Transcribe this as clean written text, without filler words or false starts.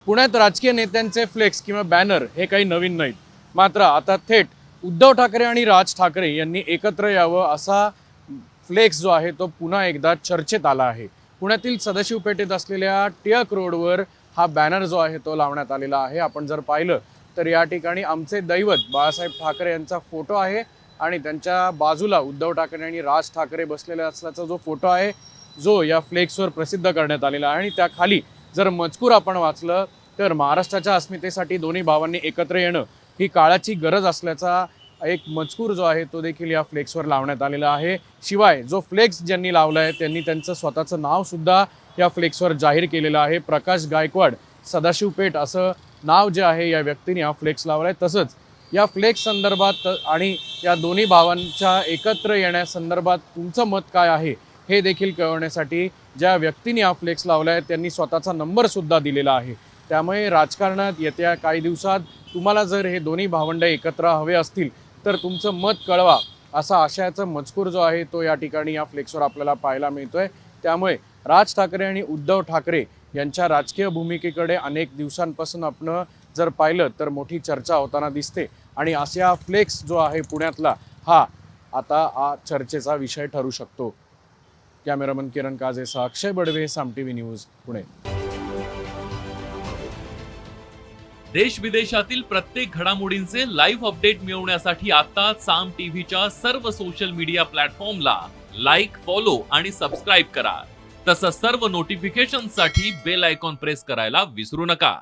पुण्यात राजकीय नेत्यांचे फ्लेक्स किंवा बॅनर हे काही नवीन नाहीत, मात्र आता थेट उद्धव ठाकरे आणि राज ठाकरे यांनी एकत्र यावं असा फ्लेक्स जो आहे तो पुन्हा एकदा चर्चेत आला आहे। पुण्यातील सदाशिव पेठेत असलेल्या टिळक रोडवर हा बॅनर जो आहे तो लावण्यात आलेला आहे। आपण जर पाहिलं तर या ठिकाणी आमचे दैवत बाळासाहेब ठाकरे यांचा फोटो आहे आणि त्यांच्या बाजूला उद्धव ठाकरे आणि राज ठाकरे बसलेले असल्याचा जो फोटो आहे जो या फ्लेक्सवर प्रसिद्ध करण्यात आलेला आहे। आणि त्याखाली जर मजकूर आपण वाचलं तर महाराष्ट्राच्या अस्मितेसाठी दोन्ही भावांनी एकत्र येणं ही काळाची गरज असल्याचा एक मजकूर जो आहे तो देखील या फ्लेक्सवर लावण्यात आलेला आहे। शिवाय जो फ्लेक्स ज्यांनी लावला आहे त्यांनी त्यांचं स्वतःचं नाव सुद्धा या फ्लेक्सवर जाहीर केलेलं आहे। प्रकाश गायकवाड सदाशिव पेठ असं नाव जे आहे या व्यक्तीने हा फ्लेक्स लावला आहे। तसंच या फ्लेक्स संदर्भात आणि या दोन्ही भावांच्या एकत्र येण्यासंदर्भात तुमचं मत काय आहे हे देखील कळवण्यासाठी ज्या व्यक्तीने हा फ्लेक्स लावला आहे त्यांनी स्वतःचा नंबर सुद्धा दिलेला आहे। त्यामुळे राजकारणात येत्या काही दिवसात तुम्हाला जर हे दोन्ही भावंड एकत्र हवे असतील तर तुमचं मत कळवा असा आशयाचा मजकूर जो आहे तो या ठिकाणी या फ्लेक्सवर आपल्याला पाहायला मिळतोय। त्यामुळे राज ठाकरे आणि उद्धव ठाकरे यांच्या राजकीय भूमिकेकडे अनेक दिवसांपासून आपण जर पाहिलं तर मोठी चर्चा होताना दिसते आणि असा फ्लेक्स जो आहे पुण्यातला हा आता चर्चेचा विषय ठरू शकतो। कॅमेरामन किरण काजेसह अक्षय बडवे, साम टीव्ही न्यूज, पुणे। देश विदेशातील प्रत्येक घडामोडींचे लाईव्ह अपडेट मिळवण्यासाठी आता साम टीव्हीच्या सर्व सोशल मीडिया प्लॅटफॉर्मला लाईक, फॉलो आणि सबस्क्राईब करा। तसंच सर्व नोटिफिकेशनसाठी बेल आयकॉन प्रेस करायला विसरू नका।